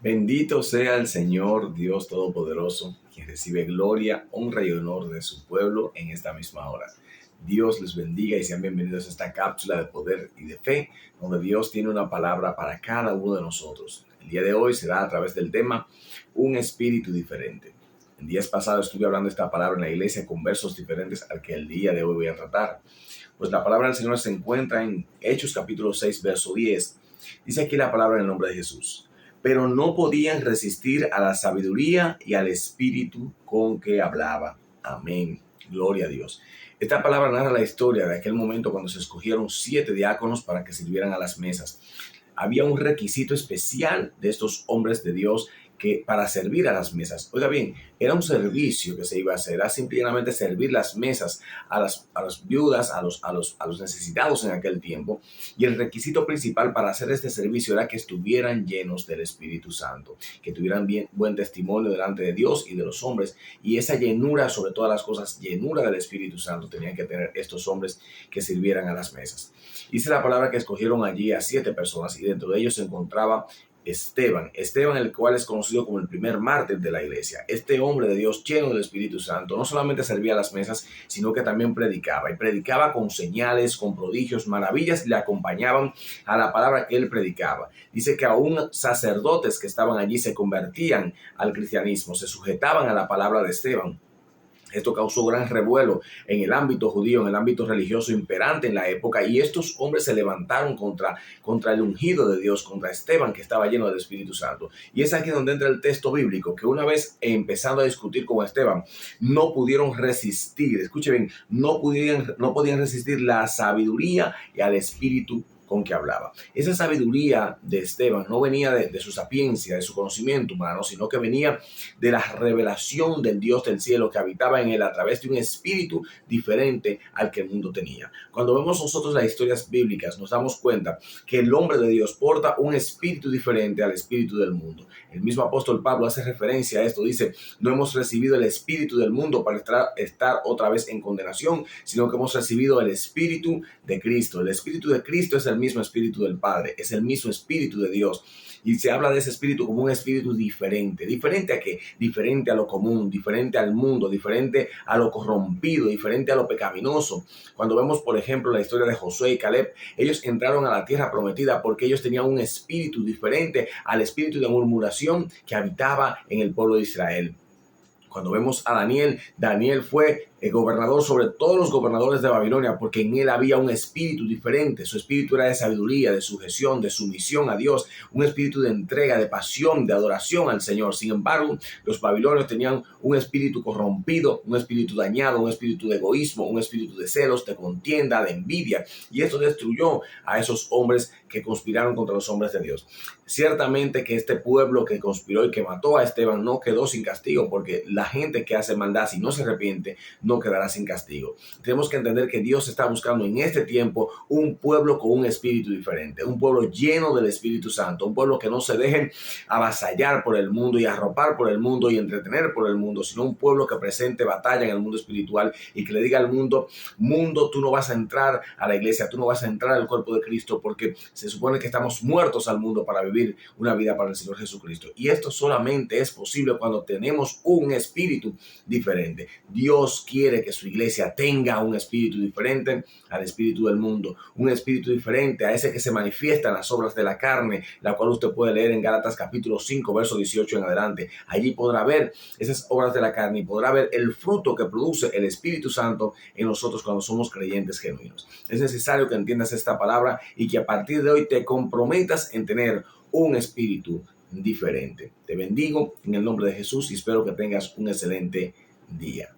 Bendito sea el Señor Dios Todopoderoso, quien recibe gloria, honra y honor de su pueblo en esta misma hora. Dios les bendiga y sean bienvenidos a esta cápsula de poder y de fe, donde Dios tiene una palabra para cada uno de nosotros. El día de hoy será a través del tema Un espíritu diferente. En días pasados estuve hablando de esta palabra en la iglesia con versos diferentes al que el día de hoy voy a tratar. Pues la palabra del Señor se encuentra en Hechos capítulo 6, verso 10. Dice aquí la palabra en el nombre de Jesús. Pero no podían resistir a la sabiduría y al espíritu con que hablaba. Amén. Gloria a Dios. Esta palabra narra la historia de aquel momento cuando se escogieron 7 diáconos para que sirvieran a las mesas. Había un requisito especial de estos hombres de Dios que para servir a las mesas. Oiga bien, era un servicio que se iba a hacer, era simplemente servir las mesas a las viudas, a los necesitados en aquel tiempo. Y el requisito principal para hacer este servicio era que estuvieran llenos del Espíritu Santo, que tuvieran buen testimonio delante de Dios y de los hombres. Y esa llenura, sobre todas las cosas, llenura del Espíritu Santo, tenían que tener estos hombres que sirvieran a las mesas. Dice la palabra que escogieron allí a 7 personas y dentro de ellos se encontraba Esteban, el cual es conocido como el primer mártir de la iglesia. Este hombre de Dios lleno del Espíritu Santo no solamente servía a las mesas, sino que también predicaba. Y predicaba con señales, con prodigios, maravillas, y le acompañaban a la palabra que él predicaba. Dice que aún sacerdotes que estaban allí se convertían al cristianismo, se sujetaban a la palabra de Esteban. Esto causó gran revuelo en el ámbito judío, en el ámbito religioso imperante en la época, y estos hombres se levantaron contra el ungido de Dios, contra Esteban, que estaba lleno del Espíritu Santo. Y es aquí donde entra el texto bíblico, que una vez empezando a discutir con Esteban, no pudieron resistir, escuche bien, no podían resistir la sabiduría y al Espíritu con que hablaba. Esa sabiduría de Esteban no venía de su sapiencia, de su conocimiento humano, sino que venía de la revelación del Dios del cielo que habitaba en él a través de un espíritu diferente al que el mundo tenía. Cuando vemos nosotros las historias bíblicas, nos damos cuenta que el hombre de Dios porta un espíritu diferente al espíritu del mundo. El mismo apóstol Pablo hace referencia a esto, dice: no hemos recibido el espíritu del mundo para estar otra vez en condenación, sino que hemos recibido el espíritu de Cristo. El espíritu de Cristo es el mismo espíritu del Padre, es el mismo espíritu de Dios. Y se habla de ese espíritu como un espíritu diferente. ¿Diferente a qué? Diferente a lo común, diferente al mundo, diferente a lo corrompido, diferente a lo pecaminoso. Cuando vemos, por ejemplo, la historia de Josué y Caleb, ellos entraron a la tierra prometida porque ellos tenían un espíritu diferente al espíritu de murmuración que habitaba en el pueblo de Israel. Cuando vemos a Daniel fue el gobernador sobre todos los gobernadores de Babilonia, porque en él había un espíritu diferente. Su espíritu era de sabiduría, de sujeción, de sumisión a Dios, un espíritu de entrega, de pasión, de adoración al Señor. Sin embargo, los babilonios tenían un espíritu corrompido, un espíritu dañado, un espíritu de egoísmo, un espíritu de celos, de contienda, de envidia. Y esto destruyó a esos hombres que conspiraron contra los hombres de Dios. Ciertamente que este pueblo que conspiró y que mató a Esteban no quedó sin castigo, porque la gente que hace maldad, si no se arrepiente, no quedará sin castigo. Tenemos que entender que Dios está buscando en este tiempo un pueblo con un espíritu diferente, un pueblo lleno del Espíritu Santo, un pueblo que no se dejen avasallar por el mundo y arropar por el mundo y entretener por el mundo, sino un pueblo que presente batalla en el mundo espiritual y que le diga al mundo: mundo, tú no vas a entrar a la iglesia, tú no vas a entrar al cuerpo de Cristo, porque se supone que estamos muertos al mundo para vivir una vida para el Señor Jesucristo. Y esto solamente es posible cuando tenemos un espíritu diferente. Dios quiere que su iglesia tenga un espíritu diferente al espíritu del mundo, un espíritu diferente a ese que se manifiesta en las obras de la carne, la cual usted puede leer en Gálatas capítulo 5, verso 18 en adelante. Allí podrá ver esas obras de la carne y podrá ver el fruto que produce el Espíritu Santo en nosotros cuando somos creyentes genuinos. Es necesario que entiendas esta palabra y que a partir de hoy te comprometas en tener un espíritu diferente. Te bendigo en el nombre de Jesús y espero que tengas un excelente día.